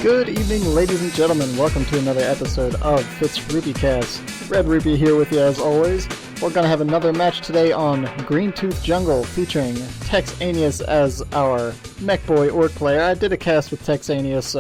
Good evening, ladies and gentlemen. Welcome to another episode of Red-Rupee Cast. Red-Rupee here with you as always. We're going to have another match today on Green Tooth Jungle featuring Texaneous as our mech boy orc player. I did a cast with Texaneous,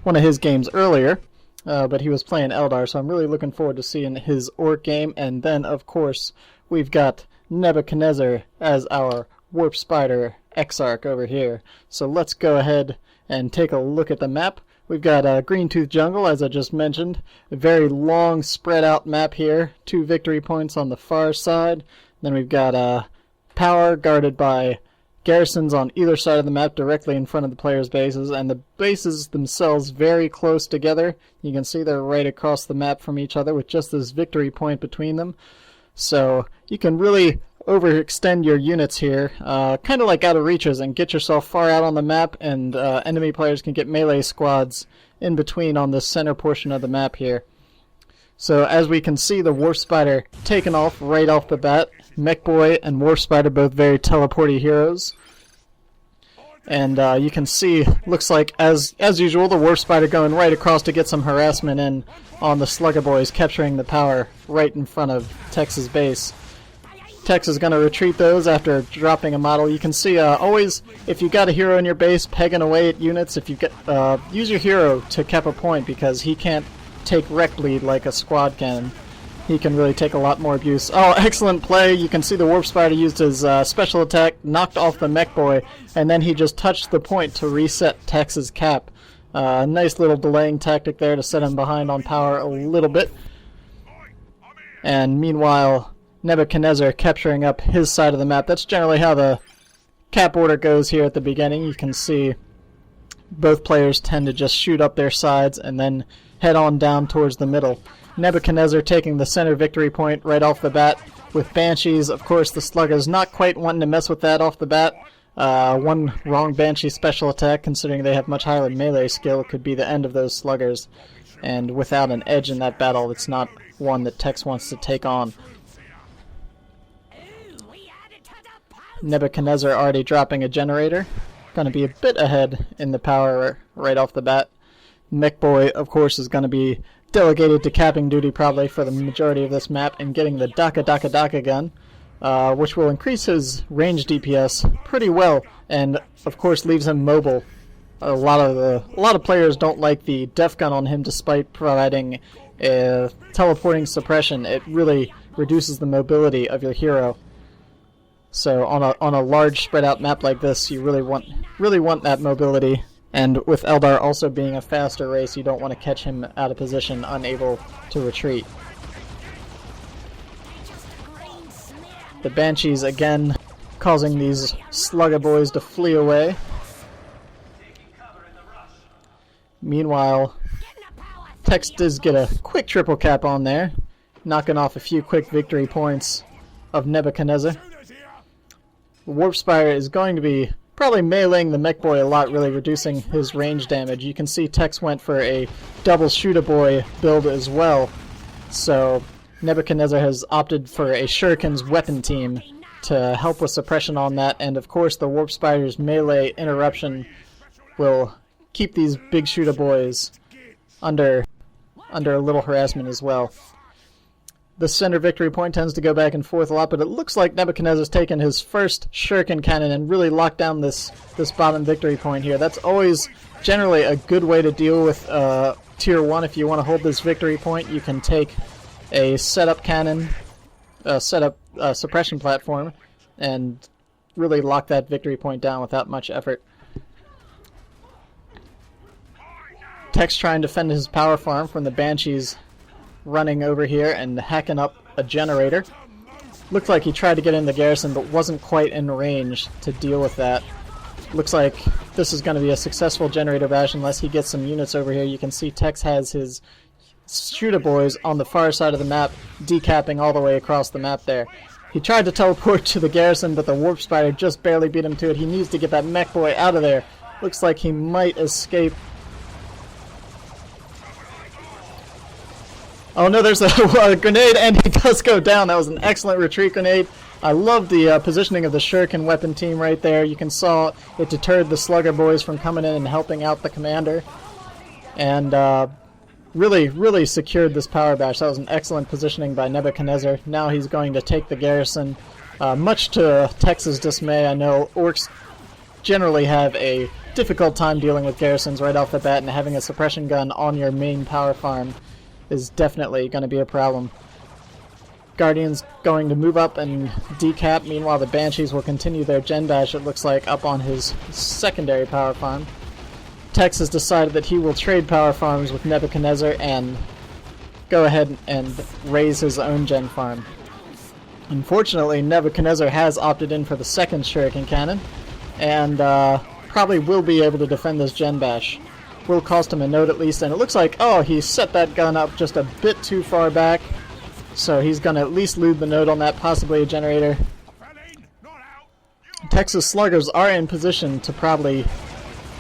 one of his games earlier, but he was playing Eldar, so I'm really looking forward to seeing his orc game. And then, of course, we've got Nebukatnezzar as our Warp Spider Exarch over here. So let's go ahead and take a look at the map. We've got Green Tooth Jungle, as I just mentioned. A very long, spread-out map here. 2 victory points on the far side. Then we've got power guarded by garrisons on either side of the map directly in front of the players' bases. And the bases themselves very close together. You can see they're right across the map from each other with just this victory point between them. So you can really overextend your units here, kind of like out of reaches, and get yourself far out on the map, and enemy players can get melee squads in between on this center portion of the map here. So as we can see, the Warp Spider taken off right off the bat. Mech Boy and Warp Spider both very teleporty heroes. And you can see, looks like, as usual, the Warp Spider going right across to get some harassment in on the Slugger Boys, capturing the power right in front of Tex's base. Tex is going to retreat those after dropping a model. You can see always, if you got a hero in your base pegging away at units, if you get use your hero to cap a point, because he can't take wreck bleed like a squad can. He can really take a lot more abuse. Oh, excellent play. You can see the Warp Spider used his special attack, knocked off the Mech Boy, and then he just touched the point to reset Tex's cap. Nice little delaying tactic there to set him behind on power a little bit. And meanwhile, Nebukatnezzar capturing up his side of the map. That's generally how the cap order goes here at the beginning. You can see both players tend to just shoot up their sides and then head on down towards the middle. Nebukatnezzar taking the center victory point right off the bat with Banshees. Of course, the Sluggers not quite wanting to mess with that off the bat. One wrong Banshee special attack, considering they have much higher melee skill, could be the end of those Sluggers. And without an edge in that battle, it's not one that Tex wants to take on. Nebukatnezzar already dropping a generator. Going to be a bit ahead in the power right off the bat. Mech Boy, of course, is going to be delegated to capping duty probably for the majority of this map and getting the Daka gun, which will increase his range DPS pretty well, and of course leaves him mobile. A lot of players don't like the def gun on him, despite providing teleporting suppression. It really reduces the mobility of your hero. So on a large spread out map like this, you really want that mobility. And with Eldar also being a faster race, you don't want to catch him out of position, unable to retreat. The Banshees again causing these Slugger Boys to flee away. Meanwhile, Tex does get a quick triple cap on there, knocking off a few quick victory points of Nebukatnezzar. Warp Spider is going to be probably meleeing the Mech Boy a lot, really reducing his range damage. You can see Tex went for a double Shooter Boy build as well. So Nebukatnezzar has opted for a Shuriken's weapon team to help with suppression on that. And of course the Warp Spider's melee interruption will keep these big Shooter Boys under a little harassment as well. The center victory point tends to go back and forth a lot, but it looks like Nebukatnezzar's taken his first Shuriken cannon and really locked down this bottom victory point here. That's always generally a good way to deal with Tier 1. If you want to hold this victory point, you can take a setup cannon, setup suppression platform, and really lock that victory point down without much effort. Tex trying to defend his power farm from the Banshees running over here and hacking up a generator. Looked like he tried to get in the garrison but wasn't quite in range to deal with that. Looks like this is going to be a successful generator bash unless he gets some units over here. You can see Tex has his Shooter Boys on the far side of the map, decapping all the way across the map there. He tried to teleport to the garrison, but the Warp Spider just barely beat him to it. He needs to get that Mech Boy out of there. Looks like he might escape. Oh no, there's a grenade, and he does go down. That was an excellent retreat grenade. I love the positioning of the Shuriken weapon team right there. You can saw it deterred the Slugger Boys from coming in and helping out the commander. and really secured this power bash. That was an excellent positioning by Nebuchadnezzar. Now he's going to take the garrison. Much to Tex's dismay, I know Orcs generally have a difficult time dealing with garrisons right off the bat, and having a suppression gun on your main power farm is definitely going to be a problem. Guardian's going to move up and decap. Meanwhile, the Banshees will continue their gen bash, it looks like, up on his secondary power farm. Tex has decided that he will trade power farms with Nebuchadnezzar and go ahead and raise his own gen farm. Unfortunately, Nebuchadnezzar has opted in for the second Shuriken Cannon, and probably will be able to defend this gen bash. Will cost him a node at least, and it looks like, oh, he set that gun up just a bit too far back, so he's going to at least loot the node on that, possibly a generator. Texas Sluggers are in position to probably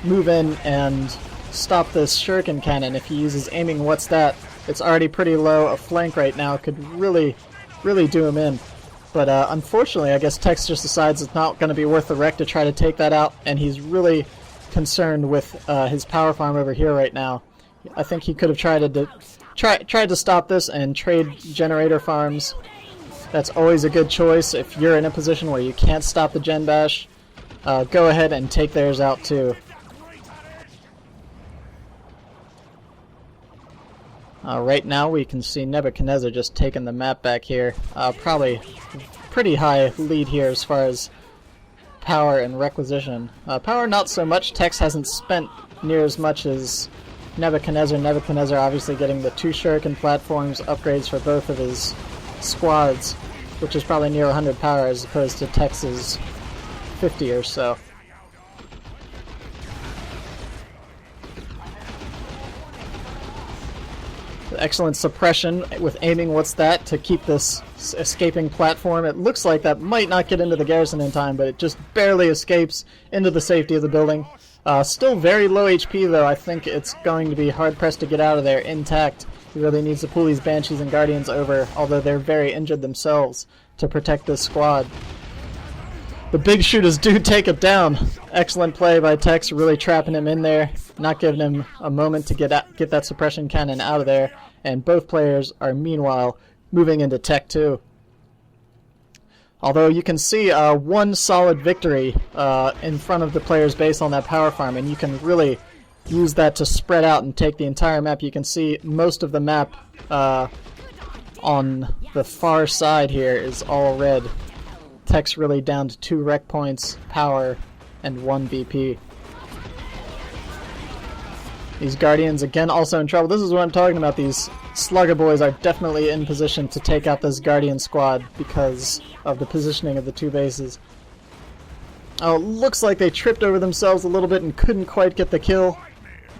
move in and stop this Shuriken Cannon if he uses aiming. What's that? It's already pretty low. A flank right now could really do him in. But unfortunately, I guess Tex just decides it's not going to be worth the wreck to try to take that out, and he's really concerned with his power farm over here right now. I think he could have tried to stop this and trade generator farms. That's always a good choice if you're in a position where you can't stop the gen bash. Go ahead and take theirs out too. Right now we can see Nebuchadnezzar just taking the map back here. Probably pretty high lead here as far as power and requisition. Power not so much. Tex hasn't spent near as much as Nebuchadnezzar. Nebuchadnezzar obviously getting the 2 Shuriken platforms, upgrades for both of his squads, which is probably near 100 power as opposed to Tex's 50 or so. Excellent suppression with aiming. What's that? To keep this escaping platform. It looks like that might not get into the garrison in time, but it just barely escapes into the safety of the building. Still very low HP though. I think it's going to be hard pressed to get out of there intact. He really needs to pull these Banshees and Guardians over, although they're very injured themselves, to protect this squad. The big shooters do take it down. Excellent play by Tex, really trapping him in there, not giving him a moment to get that suppression cannon out of there, and both players are meanwhile moving into Tech 2. Although you can see one solid victory in front of the player's base on that power farm, and you can really use that to spread out and take the entire map. You can see most of the map on the far side here is all red. Tex really down to 2 rec points, power, and 1 VP. These Guardians, again, also in trouble. This is what I'm talking about. These Slugger boys are definitely in position to take out this Guardian squad because of the positioning of the 2 bases. Oh, looks like they tripped over themselves a little bit and couldn't quite get the kill.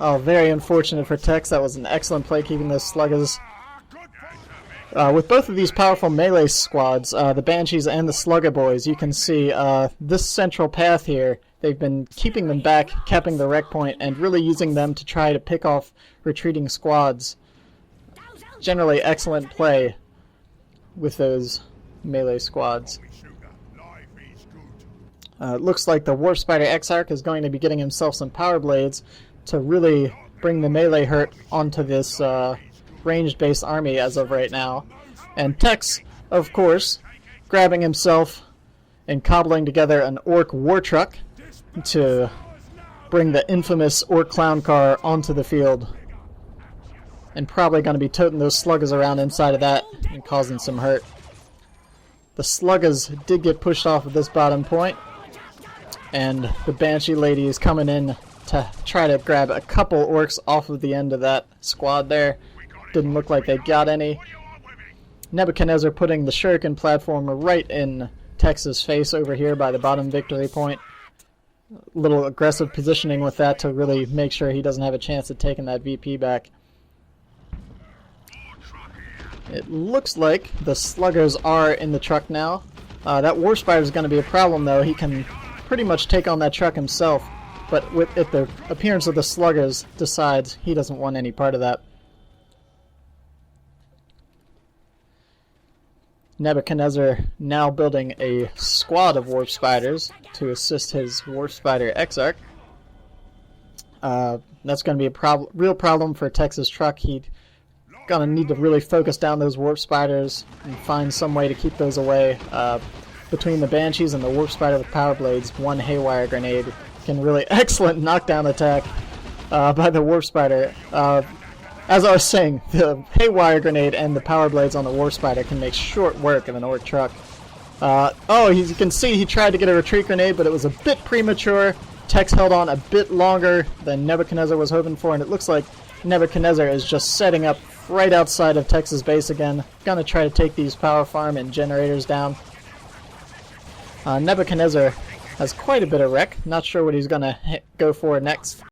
Oh, very unfortunate for Tex. That was an excellent play keeping those Sluggers. With both of these powerful melee squads, the Banshees and the Slugger boys, you can see this central path here. They've been keeping them back, capping the wreck point, and really using them to try to pick off retreating squads. Generally excellent play with those melee squads. It looks like the Warp Spider Exarch is going to be getting himself some power blades to really bring the melee hurt onto this ranged-based army as of right now. And Tex, of course, grabbing himself and cobbling together an Orc war truck to bring the infamous Orc clown car onto the field. And probably going to be toting those Sluggers around inside of that and causing some hurt. The Sluggers did get pushed off of this bottom point, and the Banshee lady is coming in to try to grab a couple Orcs off of the end of that squad there. Didn't look like they got any. Nebuchadnezzar putting the Shuriken platform right in Tex's face over here by the bottom victory point. A little aggressive positioning with that to really make sure he doesn't have a chance at taking that VP back. It looks like the Sluggers are in the truck now. That Warp Spider is going to be a problem though. He can pretty much take on that truck himself, but with the appearance of the Sluggers, decides he doesn't want any part of that. Nebuchadnezzar now building a squad of Warp Spiders to assist his Warp Spider Exarch. That's going to be a real problem for Tex's truck. He's going to need to really focus down those Warp Spiders and find some way to keep those away. Between the Banshees and the Warp Spider with Power Blades, one Haywire Grenade can really excellent knockdown attack by the Warp Spider. As I was saying, the Haywire Grenade and the Power Blades on the Warp Spider can make short work of an Orc truck. You can see he tried to get a retreat grenade, but it was a bit premature. Tex held on a bit longer than Nebuchadnezzar was hoping for, and it looks like Nebuchadnezzar is just setting up right outside of Tex's base again. Gonna try to take these power farm and generators down. Nebuchadnezzar has quite a bit of wreck. Not sure what he's gonna go for next.